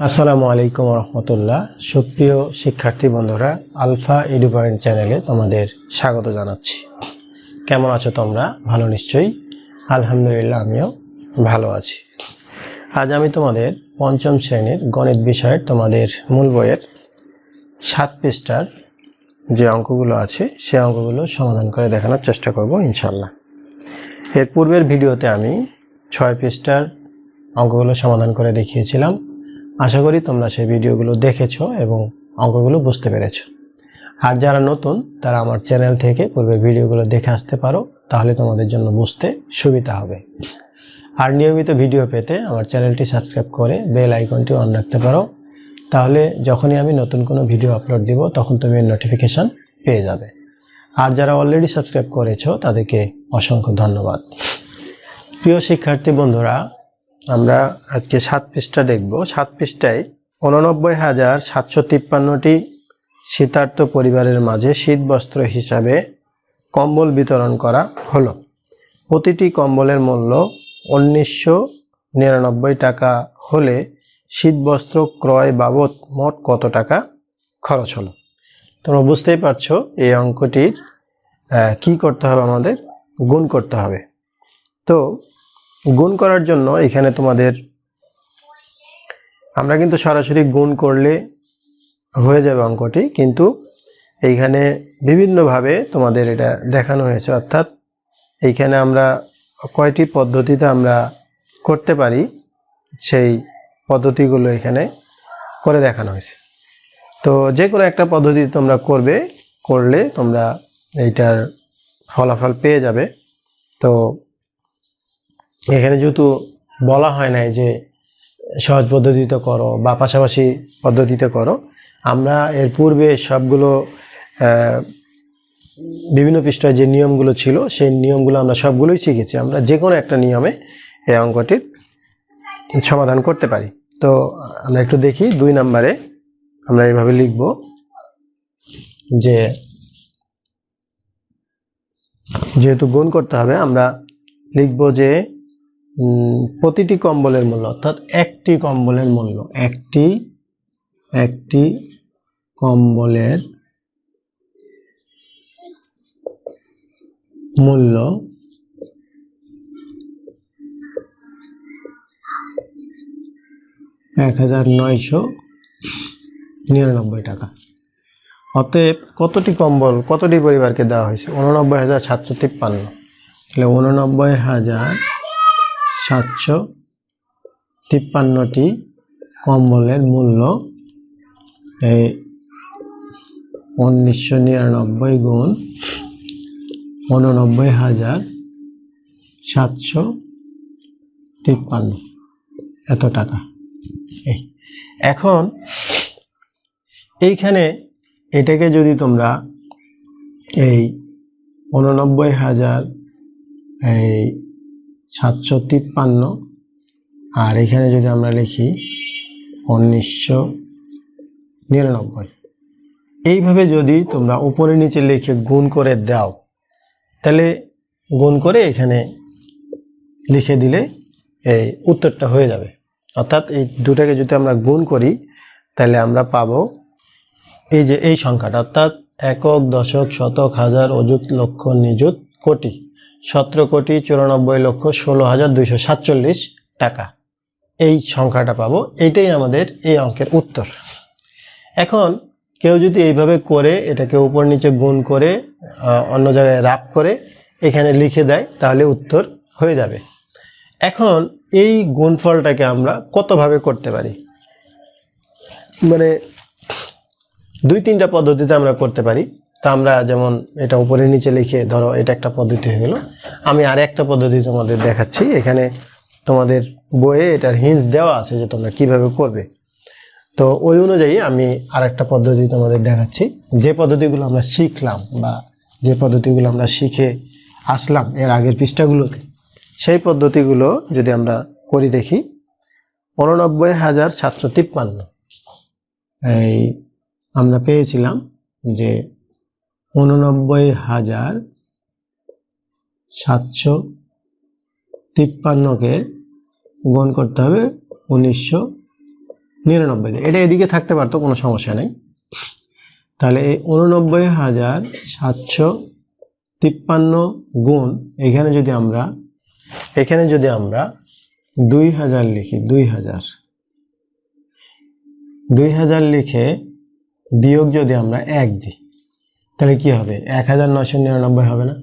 আসসালামু আলাইকুম রহমতুল্লাহ। সুপ্রিয় শিক্ষার্থী বন্ধুরা, আলফা এডু পয়েন্ট চ্যানেলে তোমাদের স্বাগত জানাচ্ছি। কেমন আছো তোমরা? ভালো নিশ্চয়ই। আলহামদুলিল্লাহ, আমিও ভালো আছি। আজ আমি তোমাদের পঞ্চম শ্রেণীর গণিত বিষয়ের তোমাদের মূল বইয়ের 7 পৃষ্ঠার যে অঙ্কগুলো আছে সে অঙ্কগুলো সমাধান করে দেখানোর চেষ্টা করব ইনশাল্লাহ। এর পূর্বের ভিডিওতে আমি 6 পৃষ্ঠার অঙ্কগুলো সমাধান করে দেখিয়েছিলাম। আশা করি তোমরা সেই ভিডিওগুলো দেখেছো এবং অঙ্কগুলো বুঝতে পেরেছো। আর যারা নতুন তারা আমার চ্যানেল থেকে পূর্বের ভিডিওগুলো দেখে আসতে পারো, তাহলে তোমাদের জন্য বুঝতে সুবিধা হবে। আর নিয়মিত ভিডিও পেতে আমার চ্যানেলটি সাবস্ক্রাইব করে বেল আইকনটি অন রাখতে পারো, তাহলে যখনই আমি নতুন কোনো ভিডিও আপলোড দিব তখন তুমি এর নোটিফিকেশান পেয়ে যাবে। আর যারা অলরেডি সাবস্ক্রাইব করেছো তাদেরকে অসংখ্য ধন্যবাদ। প্রিয় শিক্ষার্থী বন্ধুরা, আমরা আজকে 7 পৃষ্ঠা দেখব। 7 পৃষ্ঠায় 89,753টি শীতার্ত পরিবারের মাঝে শীতবস্ত্র হিসাবে কম্বল বিতরণ করা হলো। প্রতিটি কম্বলের মূল্য 1999 টাকা হলে শীতবস্ত্র ক্রয় বাবদ মোট কত টাকা খরচ হলো? তোমরা বুঝতেই পারছো এই অঙ্কটির কি করতে হবে, আমাদের গুণ করতে হবে। তো গুণ করার জন্য এখানে তোমাদের আমরা কিন্তু সরাসরি গুণ করলে হয়ে যাবে অঙ্কটি, কিন্তু এইখানে বিভিন্নভাবে তোমাদের এটা দেখানো হয়েছে। অর্থাৎ এইখানে আমরা কয়টি পদ্ধতিতে আমরা করতে পারি সেই পদ্ধতিগুলো এখানে করে দেখানো হয়েছে। তো যে কোনো একটা পদ্ধতি তোমরা করলে তোমরা এইটার ফলাফল পেয়ে যাবে। তো এখানে যেহেতু বলা হয় নাই যে সহজ পদ্ধতিতে করো বা পাশাপাশি পদ্ধতিতে করো, আমরা এর পূর্বে সবগুলো বিভিন্ন পৃষ্ঠায় যে নিয়মগুলো ছিল সেই নিয়মগুলো আমরা সবগুলোই শিখেছি। আমরা যে কোনো একটা নিয়মে এই অঙ্কটির সমাধান করতে পারি। তো আমরা একটু দেখি 2 নম্বরে আমরা এইভাবে লিখব যে যেহেতু গুণ করতে হবে আমরা লিখব যে প্রতিটি কম্বলের মূল্য, অর্থাৎ একটি কম্বলের মূল্য, একটি কম্বলের মূল্য 1999 টাকা। অতএব কতটি কম্বল কতটি পরিবারকে দেওয়া হয়েছে? 89,753। তাহলে 89,753টি কম্বলের মূল্য 1999 গুণ 89,753 এত টাকা। এখন এইখানে এটাকে যদি তোমরা এই 89,753 আর এখানে যদি আমরা লিখি 1999, এইভাবে যদি তোমরা উপরে নিচে লিখে গুণ করে দাও, তাহলে গুণ করে এখানে লিখে দিলে এই উত্তরটা হয়ে যাবে। অর্থাৎ এই দুটাকে যদি আমরা গুণ করি তাহলে আমরা পাবো এই যে এই সংখ্যাটা, অর্থাৎ একক, দশক, শতক, হাজার, অযুত, লক্ষ, নিযুত, কোটি, 17,94,16,247 টাকা। এই সংখ্যাটা পাবো, এইটাই আমাদের এই অঙ্কের উত্তর। এখন কেউ যদি এইভাবে করে এটাকে উপর নিচে গুণ করে অন্য জায়গায় রাফ করে এখানে লিখে দেয় তাহলে উত্তর হয়ে যাবে। এখন এই গুণফলটাকে আমরা কতভাবে করতে পারি? মানে 2-3টা পদ্ধতিতে আমরা করতে পারি। তা আমরা যেমন এটা উপরে নিচে লিখে ধরো এটা একটা পদ্ধতি হয়ে গেল। আমি আর একটা পদ্ধতি তোমাদের দেখাচ্ছি। এখানে তোমাদের বইয়ে এটার হিন্টস দেওয়া আছে যে তোমরা কিভাবে করবে। তো ওই অনুযায়ী আমি আর একটা পদ্ধতি তোমাদের দেখাচ্ছি। যে পদ্ধতিগুলো আমরা শিখলাম বা যে পদ্ধতিগুলো আমরা শিখে আসলাম এর আগের পৃষ্ঠাগুলোতে, সেই পদ্ধতিগুলো যদি আমরা করি দেখি। 89,753 এই আমরা পেয়েছিলাম যে 89,753কে গুণ করতে হবে 1999 99 দিয়ে, এটা এদিকে থাকতে পারতো, কোনো সমস্যা নেই। তাহলে এই 89,753 গুণ এখানে যদি আমরা 2000 লিখি, 2000 লিখে বিয়োগ যদি আমরা 1 দিই তাহলে কি হবে? 1999 হবে না?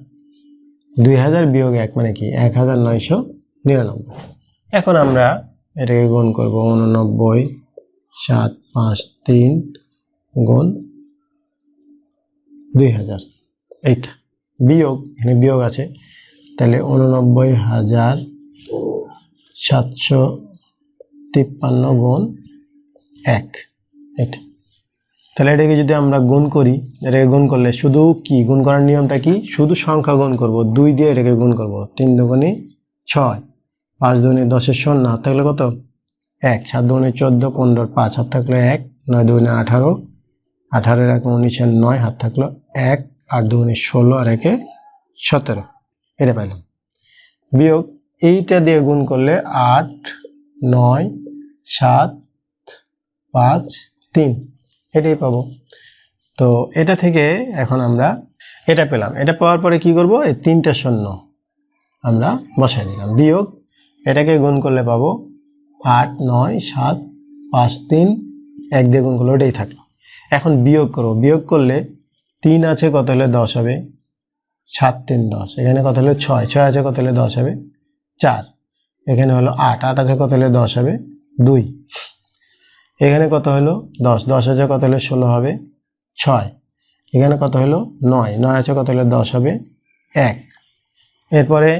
2000 বিয়োগ 1 মানে কি? 1999। এখন আমরা এটাকে গুণ করব, 89,753 গুণ 2000, এইটা বিয়োগ, এখানে বিয়োগ আছে, তাহলে 89,753 গুণ 1, এটা। তাহলে এটাকে যদি আমরা গুণ করি, এটাকে গুণ করলে শুধু কি গুণ করার নিয়মটা কি? শুধু সংখ্যা গুণ করব, 2 দিয়ে এটাকে গুণ করব। 3 দুগুণে 6, 5 দুগুণে 10 শূন্য, হাত থাকলে কত? 1, 7 দুগুণে 14, 15, 5 হাত থাকলে 1, 9 দুগুণে 18, 18 1 19, 9 হাত থাকলো 1, 8 দুগুণে 16 আর 1 17, এটা পাইলাম। বিয়োগ এইটা দিয়ে গুণ করলে 8, 9, 7, 5, 3, এটাই পাবো। তো এটা থেকে এখন আমরা এটা পেলাম। এটা পাওয়ার পরে কি করব? এই 3টা শূন্য আমরা বসাই দিলাম, বিয়োগ এটাকে গুণ করলে পাবো 8, 9, 7, 5, 3, 1 দিয়ে গুণ করলে ওটাই থাকলো। এখন বিয়োগ করব, বিয়োগ করলে 3 আছে কত হলে 10 হবে? 7 3 10, এখানে কত হলো? 6, 6 আছে কত হলে 10 হবে? 4, এখানে হলো 8, 8 আছে কত হলে 10 হবে? 2, এখানে কত হলো? 10, 10 আছে কত হলে 16 হবে? 6, এখানে কত হলো? 9, 9 আছে কত হলে 10 হবে? 1, এরপরে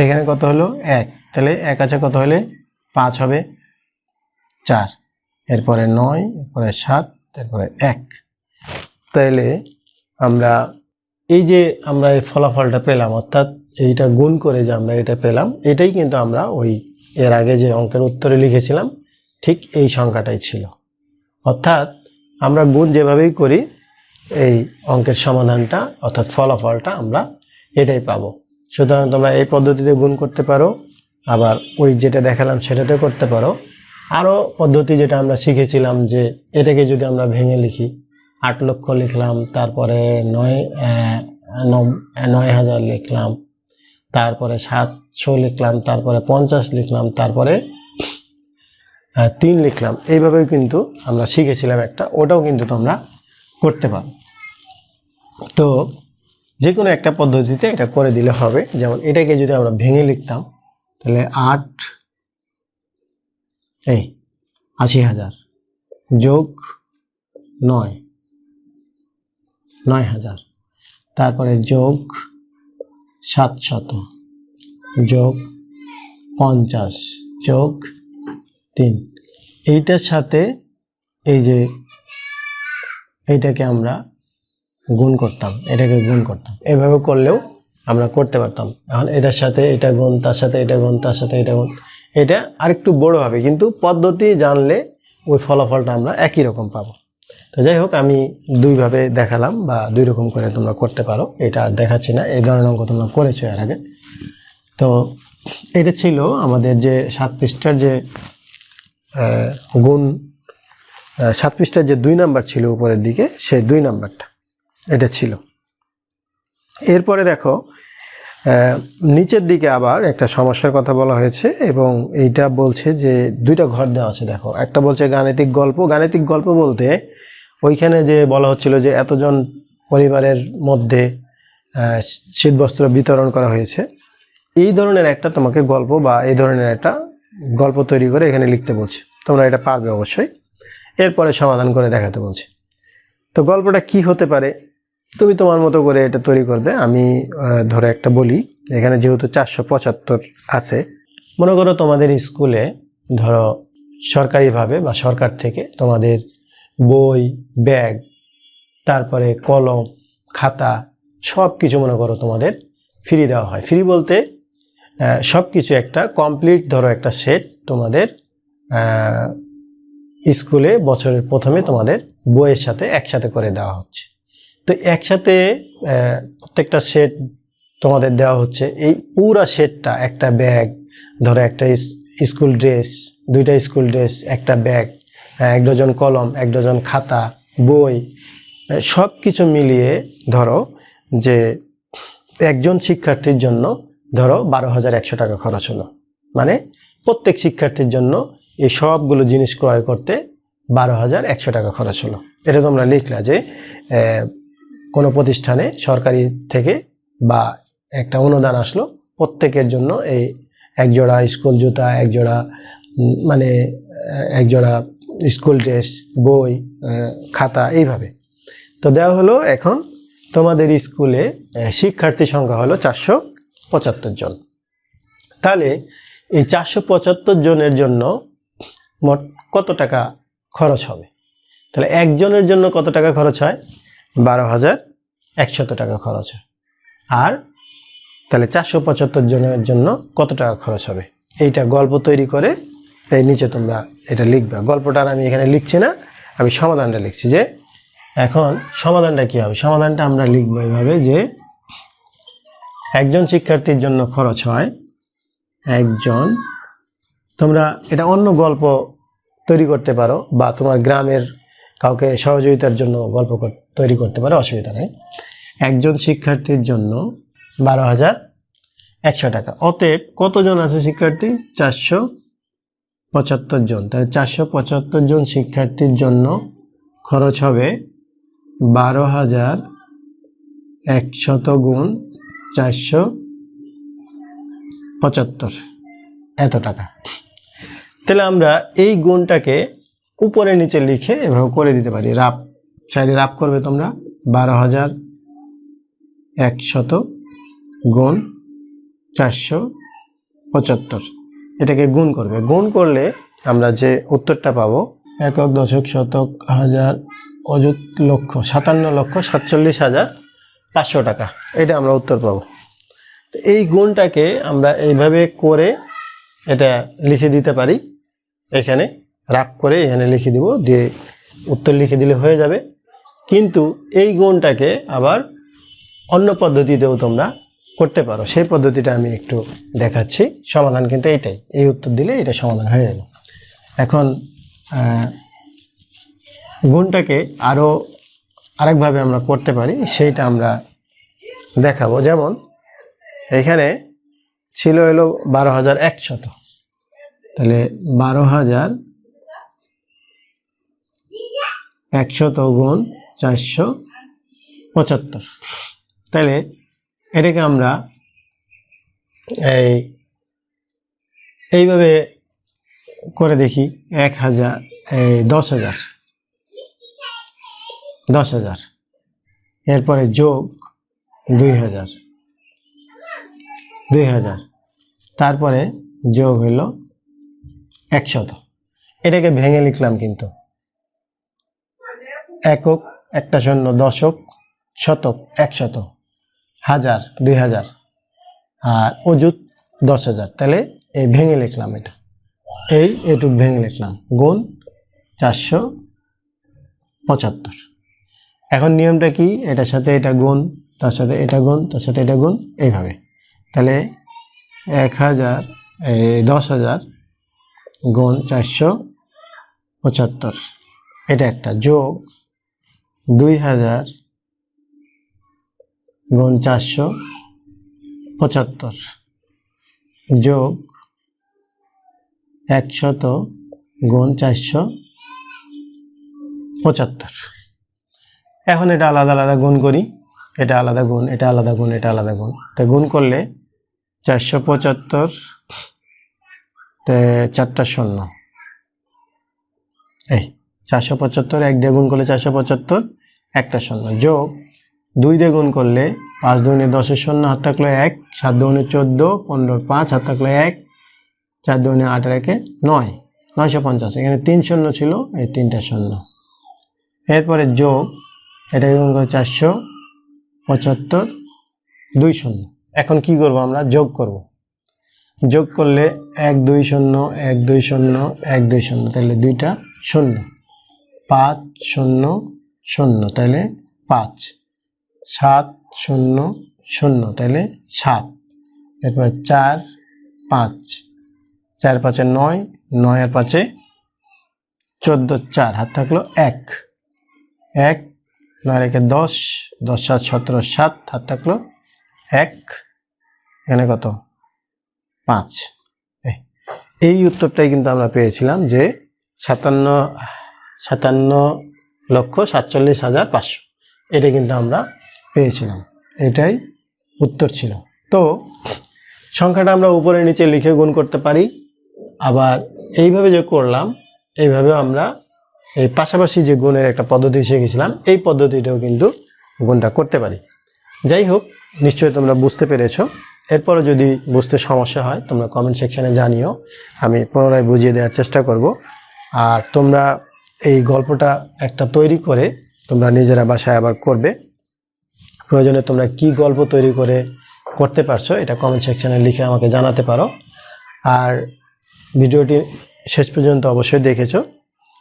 এখানে কত হলো? 1, তাহলে 1 আছে কত হলে 5 হবে? 4, এরপরে 9, এরপরে 7, এরপরে 1। তাহলে আমরা এই যে আমরা এই ফলাফলটা পেলাম, অর্থাৎ এইটা গুণ করে যে আমরা এটা পেলাম, এটাই কিন্তু আমরা ওই এর আগে যে অঙ্কের উত্তরে লিখেছিলাম ঠিক এই সংখ্যাটাই ছিল। অর্থাৎ আমরা গুণ যেভাবেই করি এই অঙ্কের সমাধানটা অর্থাৎ ফলাফলটা আমরা এটাই পাবো। সুতরাং তোমরা এই পদ্ধতিতে গুণ করতে পারো, আবার ওই যেটা দেখালাম সেটাতে করতে পারো। আরও পদ্ধতি যেটা আমরা শিখেছিলাম যে এটাকে যদি আমরা ভেঙে লিখি, 8 লক্ষ লিখলাম, তারপরে 9,000 লিখলাম, তারপরে 700 লিখলাম, তারপরে 50 লিখলাম, তারপরে 3 লিখলাম, এইভাবেও কিন্তু আমরা শিখেছিলাম একটা, ওটাও কিন্তু তোমরা করতে পারো। তো যে কোনো একটা পদ্ধতিতে এটা করে দিলে হবে। যেমন এটাকে যদি আমরা ভেঙে লিখতাম তাহলে 80,000 যোগ 9, 9,000, তারপরে যোগ 700 যোগ 50 যোগ 3, এইটার সাথে এই যে এইটাকে আমরা গুণ করতাম, এটাকে গুণ করতাম, এভাবে করলেও আমরা করতে পারতাম। এখন এটার সাথে এটা গুণ, তার সাথে এটা গুণ, তার সাথে এটা গুণ, এটা আরেকটু বড় হবে, কিন্তু পদ্ধতি জানলে ওই ফলাফলটা আমরা একই রকম পাবো। তো যাই হোক, আমি দুইভাবে দেখালাম বা দুই রকম করে তোমরা করতে পারো, এটা আর দেখাচ্ছি না, এই ধরনের অঙ্ক তোমরা করেছো এর আগে। তো এটা ছিল আমাদের যে 7 পৃষ্ঠার যে গুণ, 7 পৃষ্ঠার যে 2 নাম্বার ছিল উপরের দিকে, সেই 2 নাম্বারটা এটা ছিল। এরপরে দেখো নিচের দিকে আবার একটা সমস্যার কথা বলা হয়েছে, এবং এইটা বলছে যে 2টা ঘর দেওয়া আছে। দেখো, একটা বলছে গাণিতিক গল্প। গাণিতিক গল্প বলতে ওইখানে যে বলা হচ্ছিল যে এতজন পরিবারের মধ্যে শীতবস্ত্র বিতরণ করা হয়েছে, এই ধরনের একটা তোমাকে গল্প বা এই ধরনের একটা গল্প তৈরি করে এখানে লিখতে বলছে। তোমরা এটা পারবে অবশ্যই, এরপরে সমাধান করে দেখাতে বলছে। তো গল্পটা কি হতে পারে তুমি তোমার মতো করে এটা তৈরি করবে। আমি ধরে একটা বলি, এখানে যেহেতু 475 আছে, মনে করো তোমাদের স্কুলে ধরো সরকারিভাবে বা সরকার থেকে তোমাদের বই, ব্যাগ, তারপরে কলম, খাতা সব কিছু মনে করো তোমাদের ফ্রি দেওয়া হয়। ফ্রি বলতে সব কিছু একটা কমপ্লিট ধরো একটা সেট তোমাদের স্কুলে বছরের প্রথমে তোমাদের বইয়ের সাথে একসাথে করে দেওয়া হচ্ছে। তো একসাথে প্রত্যেকটা সেট তোমাদের দেওয়া হচ্ছে। এই পুরা সেটটা, একটা ব্যাগ ধরো, একটা স্কুল ড্রেস 2টা স্কুল ড্রেস, একটা ব্যাগ, 1 ডজন কলম, 1 ডজন খাতা, বই, সব কিছু মিলিয়ে ধরো যে একজন শিক্ষার্থীর জন্য ধরো 12,100 টাকা খরচ হলো। মানে প্রত্যেক শিক্ষার্থীর জন্য এই সবগুলো জিনিস ক্রয় করতে 12,100 টাকা খরচ হলো। এটা তোমরা লিখলা যে কোনো প্রতিষ্ঠানে সরকারি থেকে বা একটা অনুদান আসলো, প্রত্যেকের জন্য এই এক জোড়া স্কুল জুতা, এক জোড়া মানে এক জোড়া স্কুল ড্রেস, বই, খাতা, এইভাবে তো দেওয়া হলো। এখন তোমাদের স্কুলে শিক্ষার্থী সংখ্যা হলো 475 জন। তাহলে এই 475 জনের জন্য মোট কত টাকা খরচ হবে? তাহলে একজনের জন্য কত টাকা খরচ হয়? 12,100 টাকা খরচ হয়। আর তাহলে 475 জনের জন্য কত টাকা খরচ হবে? এইটা গল্প তৈরি করে এই নিচে তোমরা এটা লিখবে। গল্পটা আমি এখানে লিখছি না, আমি সমাধানটা লিখছি। যে এখন সমাধানটা কি হবে? সমাধানটা আমরা লিখবো এইভাবে যে একজন শিক্ষার্থীর জন্য খরচ হয় একজন, তোমরা এটা অন্য গল্প তৈরি করতে পারো বা তোমার গ্রামের কাউকে সহযোগিতার জন্য গল্প তৈরি করতে পারো, অসুবিধা নেই। একজন শিক্ষার্থীর জন্য 12,100 টাকা। অতএব কতজন আছে শিক্ষার্থী? 475 জন। তাহলে 475 জন শিক্ষার্থীর জন্য খরচ হবে 12,100 গুণ 475, এত টাকা। তাহলে আমরা এই গুণটাকে উপরে নিচে লিখে এভাবে করে দিতে পারি। রাফ সাইডে রাফ করবে তোমরা। 12,100 গুণ 475, এটাকে গুণ করবে। গুণ করলে আমরা যে উত্তরটা পাবো, একক, দশক, শতক, হাজার, অযুত, লক্ষ, 57,47,500 টাকা, এটা আমরা উত্তর পাবো। তো এই গুণটাকে আমরা এইভাবে করে এটা লিখে দিতে পারি। এখানে রাফ করে এখানে লিখে দিব, দিয়ে উত্তর লিখে দিলে হয়ে যাবে। কিন্তু এই গুণটাকে আবার অন্য পদ্ধতিতেও তোমরা করতে পারো। সেই পদ্ধতিটা আমি একটু দেখাচ্ছি। সমাধান কিন্তু এইটাই, এই উত্তর দিলে এটা সমাধান হয়ে গেল। এখন গুণটাকে আরও আরেকভাবে আমরা করতে পারি, সেইটা আমরা দেখাবো। যেমন এখানে ছিল হলো 12,100, তাহলে 12,100 গুণ 475, তাহলে এটাকে আমরা এইভাবে করে দেখি। 1,000, 10,000, এরপরে যোগ 2,000, তারপরে যোগ হইল 100। এটাকে ভেঙে লিখলাম কিন্তু। একক, একটা শূন্য, দশক, শতক, 100, হাজার, 2,000, আর অযুত 10,000। তাহলে এই ভেঙে লিখলাম, এটা এইটুক ভেঙে লিখলাম, গুণ 475। এখন নিয়মটা কি? এটার সাথে এটা গুণ, তার সাথে এটা গুণ, তার সাথে এটা গুণ, এইভাবে। তাহলে 10,000 গুণ 475, এটা একটা, যোগ 2,000 গুণ 475, যোগ 100 গুণ 475। এখন এটা আলাদা আলাদা গুণ করি। এটা আলাদা গুণ, এটা আলাদা গুণ, এটা আলাদা গুণ। তা গুণ করলে 475, 4টা শূন্য, এই 475, 1 দিয়ে গুণ করলে 475, একটা শূন্য, যোগ 2 দিয়ে গুণ করলে 5 দুগুণে 10-এর শূন্য, হাত থাকলো 1, 7 দুগুণে 14, 15, 5, হাত থাকলো 1, 4 দুগুণে 8, 1, 9, 950। এখানে 3 শূন্য ছিল, এই 3টা শূন্য। এরপরে যোগ, এটা গুণ করে 475, 2 শূন্য। এখন কি করব? আমরা যোগ করব। যোগ করলে 1 2 0 1 2 0 1 2 0, তাহলে 2টা শূন্য, 5 0 0, তাহলে 5, 7 0 0, তাহলে 7, এরপর 4 5, 4 5 9, 9 আর 5 14, 4 হাত থাকলো 1, 1 9 রেখে 10, 10 7 17, 7 হাত থাকলো 1, এখানে কত 5। এই উত্তরটাই কিন্তু আমরা পেয়েছিলাম যে 57,47,500, এটা কিন্তু আমরা পেয়েছিলাম, এটাই উত্তর ছিল। তো সংখ্যাটা আমরা উপরে নিচে লিখে গুণ করতে পারি, আবার এইভাবে যে করলাম এইভাবেও আমরা এই পাশাপাশি যে গুণের একটা পদ্ধতি শিখেছিলাম এই পদ্ধতিটাও কিন্তু গুণটা করতে পারি। যাই হোক, নিশ্চয়ই তোমরা বুঝতে পেরেছো। এরপরে যদি বুঝতে সমস্যা হয় তোমরা কমেন্ট সেকশানে জানিও, আমি পুনরায় বুঝিয়ে দেওয়ার চেষ্টা করব। আর তোমরা এই গল্পটা একটা তৈরি করে তোমরা নিজেরা বাসায় আবার করবে। প্রয়োজনে তোমরা কি গল্প তৈরি করে করতে পারছো এটা কমেন্ট সেকশানে লিখে আমাকে জানাতে পারো। আর ভিডিওটি শেষ পর্যন্ত অবশ্যই দেখেছো,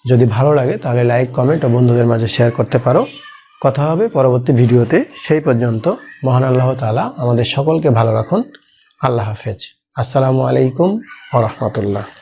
যদি ভালো লাগে তাহলে লাইক, কমেন্ট ও বন্ধুদের মাঝে শেয়ার করতে পারো। কথা হবে পরবর্তী ভিডিওতে, সেই পর্যন্ত মহান আল্লাহ তাআলা আমাদের সকলকে ভালো রাখুন। আল্লাহ হাফেজ। আসসালামু আলাইকুম ওয়া রাহমাতুল্লাহ।